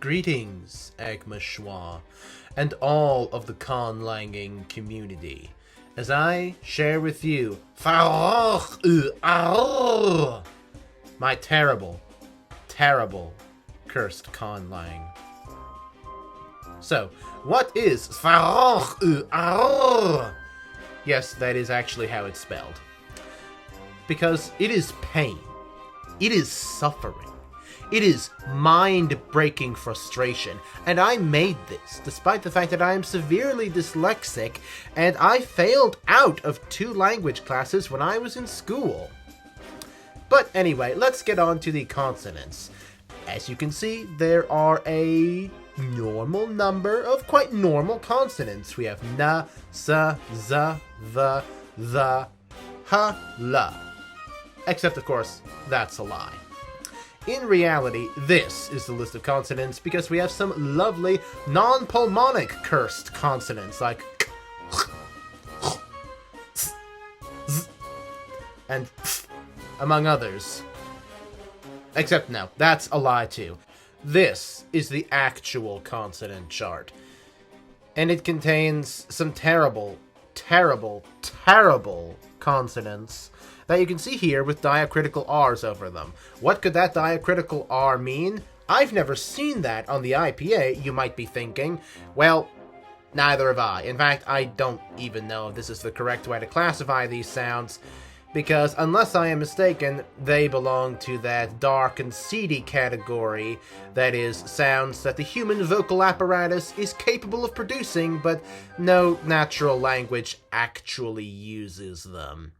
Greetings, Agma Schwa, and all of the Conlanging community, as I share with you my terrible, terrible cursed Conlang. So, what is Yes, that is actually how it's spelled. Because it is pain. It is suffering. It is mind-breaking frustration, and I made this despite the fact that I am severely dyslexic, and I failed out of 2 language classes when I was in school. But anyway, let's get on to the consonants. As you can see, there are a normal number of quite normal consonants. We have na, sa, za, the, ha, la. Except, of course, that's a lie. In reality, this is the list of consonants because we have some lovely non-pulmonic cursed consonants like and among others. Except no, that's a lie too. This is the actual consonant chart. And it contains some terrible, terrible, terrible consonants that you can see here with diacritical R's over them. What could that diacritical R mean? I've never seen that on the IPA, you might be thinking. Well, neither have I. In fact, I don't even know if this is the correct way to classify these sounds, because unless I am mistaken, they belong to that dark and seedy category, that is, sounds that the human vocal apparatus is capable of producing, but no natural language actually uses them.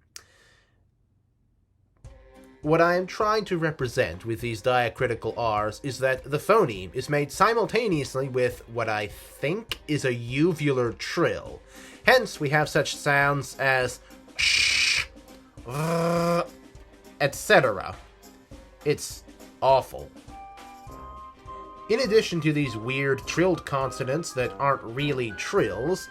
What I am trying to represent with these diacritical R's is that the phoneme is made simultaneously with what I think is a uvular trill. Hence, we have such sounds as sh, etc. It's awful. In addition to these weird trilled consonants that aren't really trills,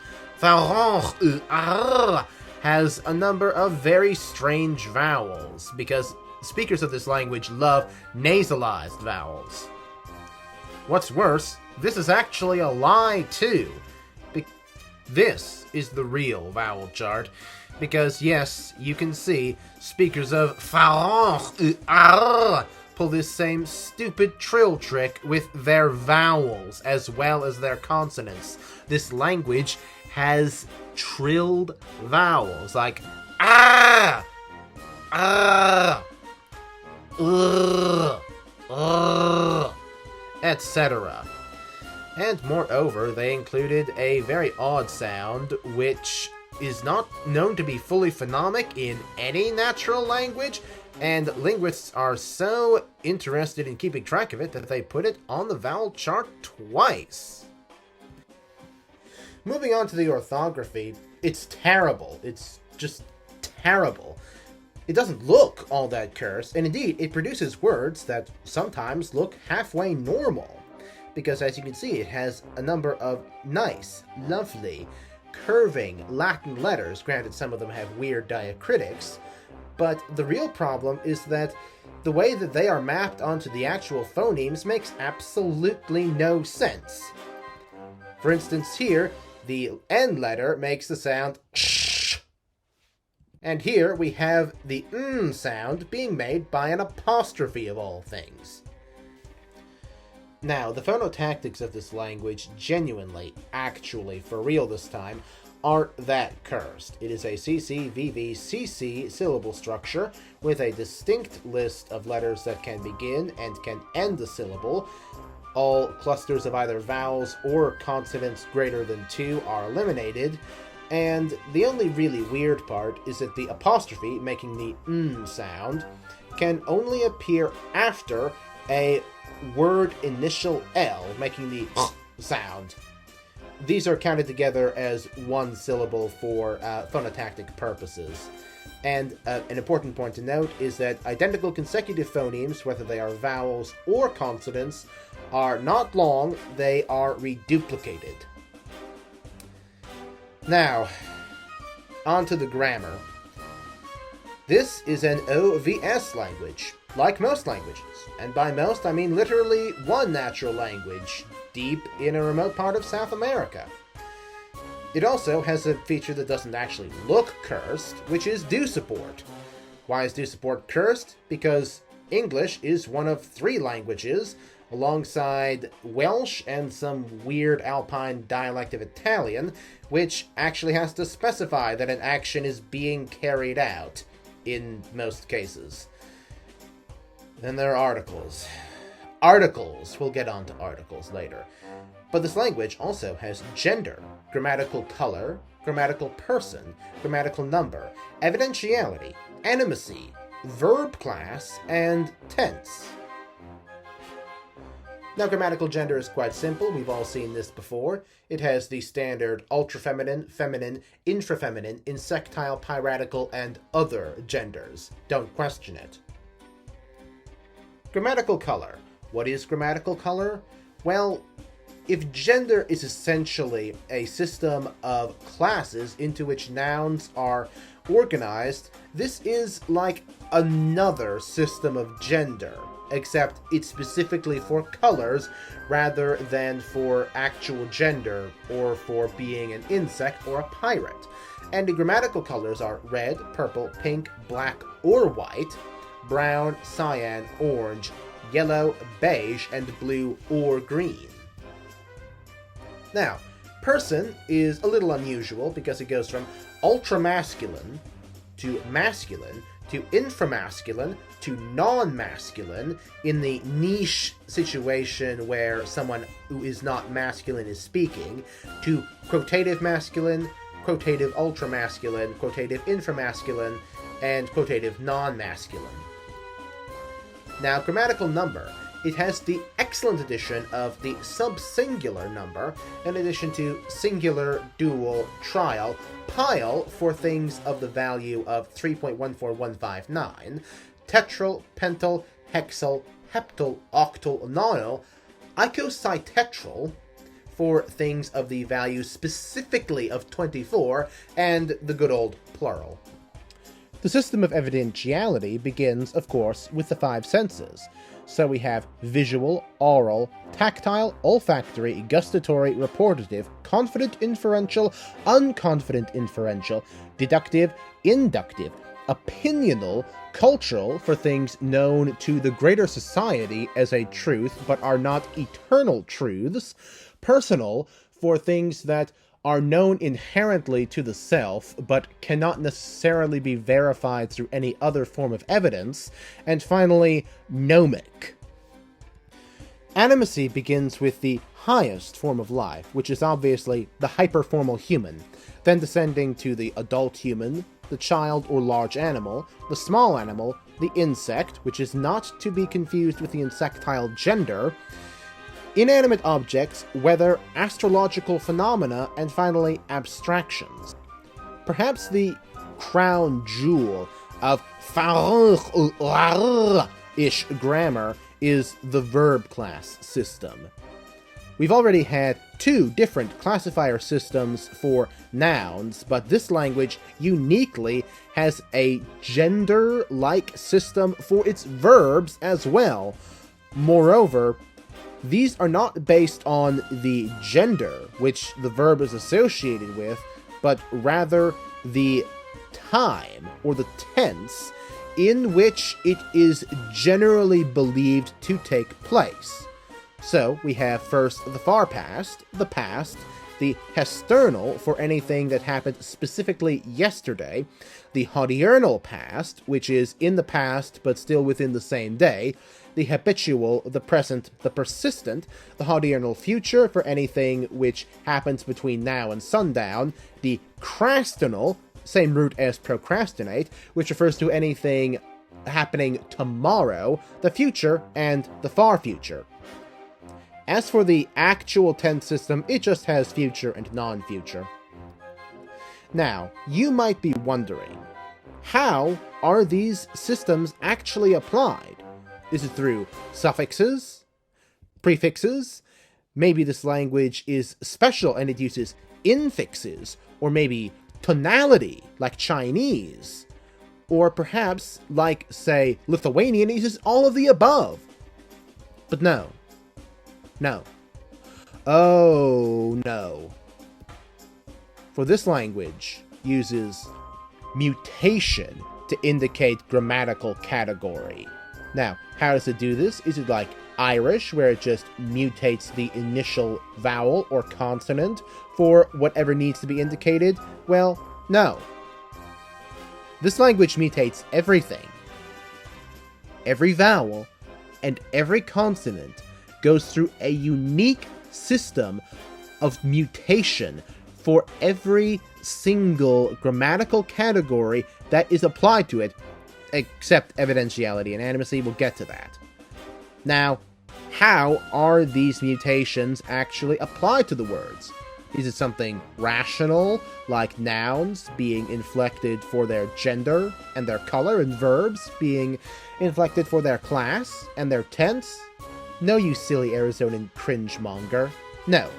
has a number of very strange vowels, because speakers of this language love nasalized vowels. What's worse, this is actually a lie too. This is the real vowel chart, because yes, you can see speakers of pull this same stupid trill trick with their vowels as well as their consonants. This language has trilled vowels like etc. And moreover, they included a very odd sound which is not known to be fully phonomic in any natural language, and linguists are so interested in keeping track of it that they put it on the vowel chart twice. Moving on to the orthography, it's terrible. It's just terrible. It doesn't look all that cursed, and indeed, it produces words that sometimes look halfway normal. Because as you can see, it has a number of nice, lovely, curving Latin letters. Granted, some of them have weird diacritics, but the real problem is that the way that they are mapped onto the actual phonemes makes absolutely no sense. For instance, here, the N letter makes the sound sh, and here we have the n sound being made by an apostrophe of all things. Now, the phonotactics of this language genuinely, actually, for real this time, aren't that cursed. It is a CC-VV-CC syllable structure with a distinct list of letters that can begin and can end the syllable. All clusters of either vowels or consonants greater than 2 are eliminated, and the only really weird part is that the apostrophe, making the n sound, can only appear after a word initial L, making the sound. These are counted together as one syllable for phonotactic purposes. And an important point to note is that identical consecutive phonemes, whether they are vowels or consonants, are not long, they are reduplicated. Now, on to the grammar. This is an OVS language, like most languages. and by most I mean literally one natural language, deep in a remote part of South America. It also has a feature that doesn't actually look cursed, which is do support. Why is do support cursed? Because English is one of 3 languages, alongside Welsh and some weird Alpine dialect of Italian, which actually has to specify that an action is being carried out, in most cases. Then there are articles. Articles! We'll get on to articles later. But this language also has gender, grammatical color, grammatical person, grammatical number, evidentiality, animacy, verb class, and tense. Now, grammatical gender is quite simple. We've all seen this before. It has the standard ultra-feminine, feminine, infra-feminine, insectile, piratical, and other genders. Don't question it. Grammatical color. What is grammatical color? Well, if gender is essentially a system of classes into which nouns are organized, this is like another system of gender, except it's specifically for colors rather than for actual gender or for being an insect or a pirate. And the grammatical colors are red, purple, pink, black, or white, brown, cyan, orange, yellow, beige, and blue or green. Now, person is a little unusual because it goes from ultramasculine to masculine to inframasculine to non-masculine in the niche situation where someone who is not masculine is speaking, to quotative masculine, quotative ultramasculine, quotative inframasculine, and quotative non-masculine. Now, grammatical number. It has the excellent addition of the subsingular number, in addition to singular, dual, trial, pile for things of the value of 3.14159, tetral, pental, hexal, heptal, octal, nonal, icositetetral for things of the value specifically of 24, and the good old plural. The system of evidentiality begins, of course, with the 5 senses. So we have visual, oral, tactile, olfactory, gustatory, reportative, confident inferential, unconfident inferential, deductive, inductive, opinional, cultural for things known to the greater society as a truth but are not eternal truths, personal for things that are known inherently to the self, but cannot necessarily be verified through any other form of evidence, and finally, gnomic. Animacy begins with the highest form of life, which is obviously the hyperformal human, then descending to the adult human, the child or large animal, the small animal, the insect, which is not to be confused with the insectile gender, inanimate objects, weather, astrological phenomena, and finally, abstractions. Perhaps the crown jewel of ish grammar is the verb class system. We've already had 2 different classifier systems for nouns, but this language uniquely has a gender-like system for its verbs as well. Moreover, these are not based on the gender, which the verb is associated with, but rather the time, or the tense, in which it is generally believed to take place. So, we have first the far past, the hesternal for anything that happened specifically yesterday, the hodiernal past, which is in the past but still within the same day, the habitual, the present, the persistent, the hodiernal future for anything which happens between now and sundown, the crastinal, same root as procrastinate, which refers to anything happening tomorrow, the future, and the far future. As for the actual tense system, it just has future and non-future. Now, you might be wondering, how are these systems actually applied? Is it through suffixes? Prefixes? Maybe this language is special and it uses infixes, or maybe tonality, like Chinese. Or perhaps, like, say, Lithuanian, uses all of the above. But no. No. Oh, no. For this language uses mutation to indicate grammatical category. Now, how does it do this? Is it like Irish, where it just mutates the initial vowel or consonant for whatever needs to be indicated? Well, no. This language mutates everything. Every vowel and every consonant goes through a unique system of mutation for every single grammatical category that is applied to it, except Evidentiality and Animacy. We'll get to that. Now, how are these mutations actually applied to the words? Is it something rational, like nouns being inflected for their gender and their color, and verbs being inflected for their class and their tense? No, you silly Arizonan cringe-monger. No.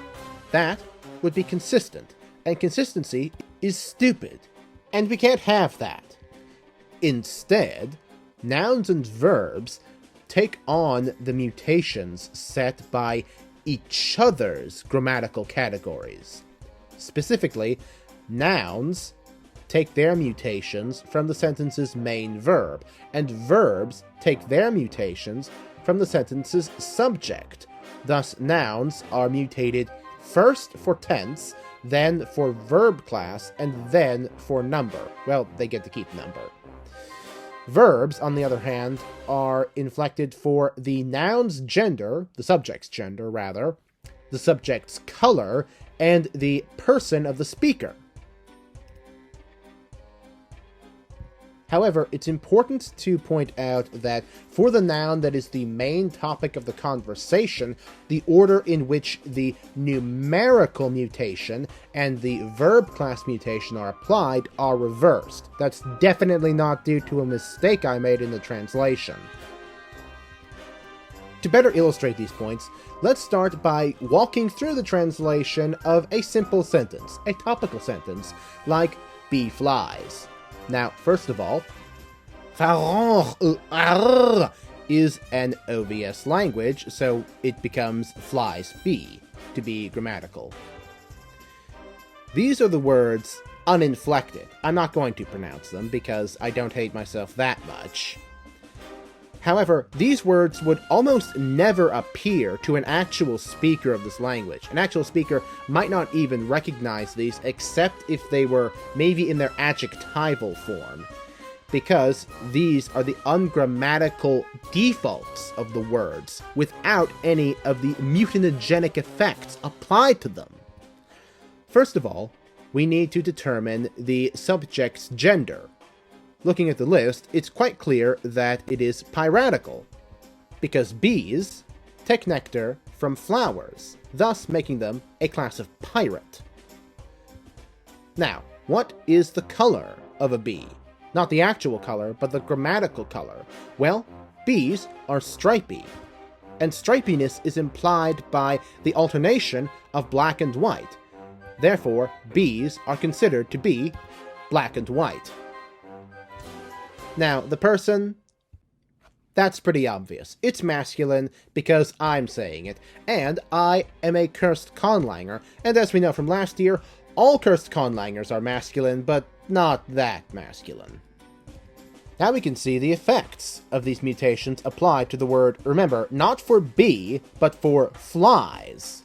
That would be consistent, and consistency is stupid, and we can't have that. Instead, nouns and verbs take on the mutations set by each other's grammatical categories. Specifically, nouns take their mutations from the sentence's main verb, and verbs take their mutations from the sentence's subject. Thus, nouns are mutated first for tense, then for verb class, and then for number. Well, they get to keep number. Verbs, on the other hand, are inflected for the noun's gender, the subject's gender, rather, the subject's color, and the person of the speaker. However, it's important to point out that for the noun that is the main topic of the conversation, the order in which the numerical mutation and the verb class mutation are applied are reversed. That's definitely not due to a mistake I made in the translation. To better illustrate these points, let's start by walking through the translation of a simple sentence, a topical sentence, like bee flies. Now, first of all, is an OVS language, so it becomes flies bee, to be grammatical. These are the words uninflected. I'm not going to pronounce them because I don't hate myself that much. However, these words would almost never appear to an actual speaker of this language. An actual speaker might not even recognize these except if they were maybe in their adjectival form, because these are the ungrammatical defaults of the words without any of the mutagenic effects applied to them. First of all, we need to determine the subject's gender. Looking at the list, it's quite clear that it is piratical, because bees take nectar from flowers, thus making them a class of pirate. Now, what is the color of a bee? Not the actual color, but the grammatical color. Well, bees are stripy, and stripiness is implied by the alternation of black and white. Therefore, bees are considered to be black and white. Now, the person, that's pretty obvious. It's masculine because I'm saying it, and I am a cursed conlanger, and as we know from last year, all cursed conlangers are masculine, but not that masculine. Now we can see the effects of these mutations applied to the word, remember, not for bee, but for flies.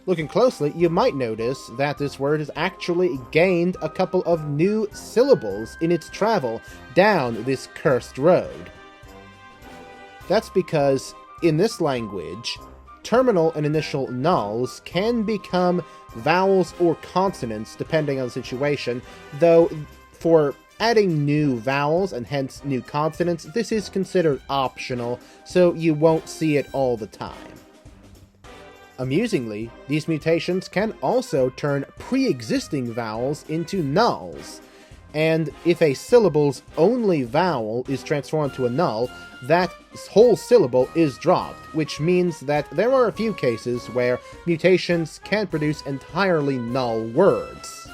Looking closely, you might notice that this word has actually gained a couple of new syllables in its travel down this cursed road. That's because, in this language, terminal and initial nulls can become vowels or consonants depending on the situation, though for adding new vowels and hence new consonants, this is considered optional, so you won't see it all the time. Amusingly, these mutations can also turn pre-existing vowels into nulls, and if a syllable's only vowel is transformed to a null, that whole syllable is dropped, which means that there are a few cases where mutations can produce entirely null words.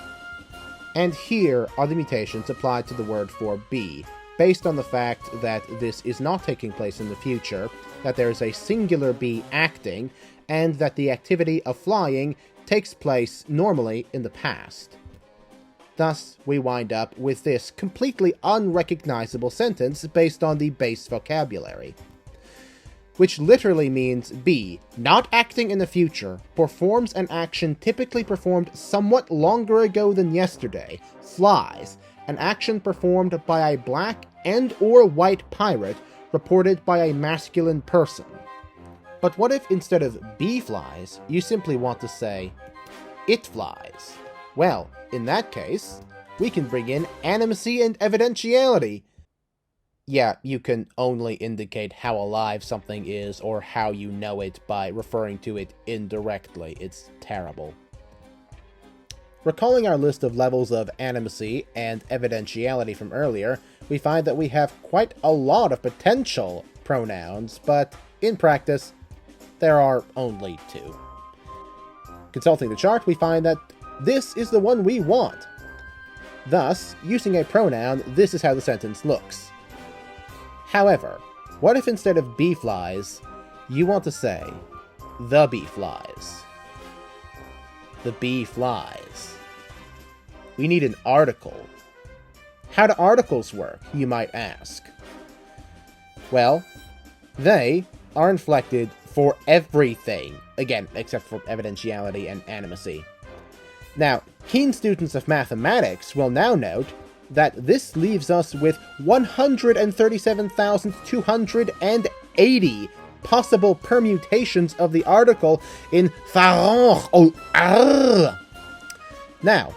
And here are the mutations applied to the word for bee. based on the fact that this is not taking place in the future, that there is a singular bee acting, and that the activity of flying takes place normally in the past. Thus, we wind up with this completely unrecognizable sentence based on the base vocabulary, which literally means bee, not acting in the future, performs an action typically performed somewhat longer ago than yesterday, flies, an action performed by a black and/or white pirate reported by a masculine person. But what if instead of bee flies, you simply want to say, it flies? Well, in that case, we can bring in Animacy and Evidentiality. Yeah, you can only indicate how alive something is or how you know it by referring to it indirectly. It's terrible. Recalling our list of levels of Animacy and Evidentiality from earlier, we find that we have quite a lot of potential pronouns, but in practice, there are only 2. Consulting the chart, we find that this is the one we want. Thus, using a pronoun, this is how the sentence looks. However, what if instead of bee flies, you want to say, the bee flies? The bee flies. We need an article. How do articles work, you might ask? Well, they are inflected for everything, again, except for Evidentiality and Animacy. Now, keen students of mathematics will now note that this leaves us with 137,280 possible permutations of the article in Now,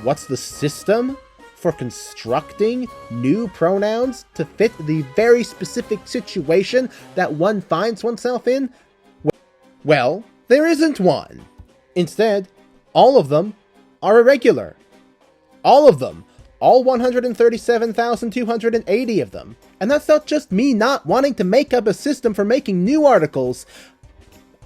what's the system for constructing new pronouns to fit the very specific situation that one finds oneself in? Well, there isn't one. Instead, all of them are irregular. All of them. All 137,280 of them. And that's not just me not wanting to make up a system for making new articles.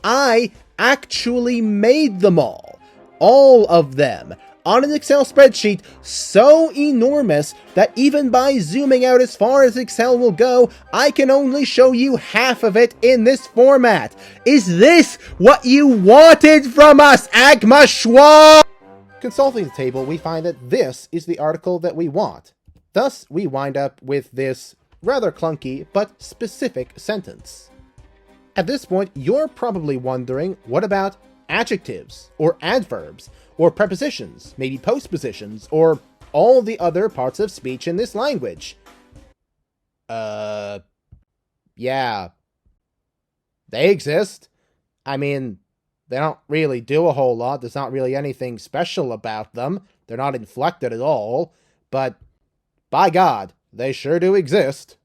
I actually made them all. All of them. On an Excel spreadsheet so enormous that even by zooming out as far as Excel will go, I can only show you half of it in this format. Is this what you wanted from us, Agma Schwa? Consulting the table, we find that this is the article that we want. Thus, we wind up with this rather clunky but specific sentence. At this point, you're probably wondering, what about adjectives, or adverbs, or prepositions, maybe postpositions, or all the other parts of speech in this language? Yeah. They exist. I mean, they don't really do a whole lot. There's not really anything special about them. They're not inflected at all. But, by God, they sure do exist.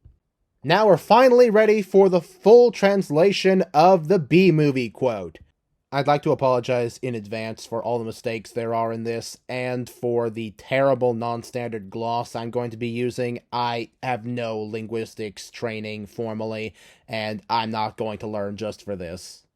Now we're finally ready for the full translation of the B-movie quote. I'd like to apologize in advance for all the mistakes there are in this, and for the terrible non-standard gloss I'm going to be using. I have no linguistics training formally, and I'm not going to learn just for this.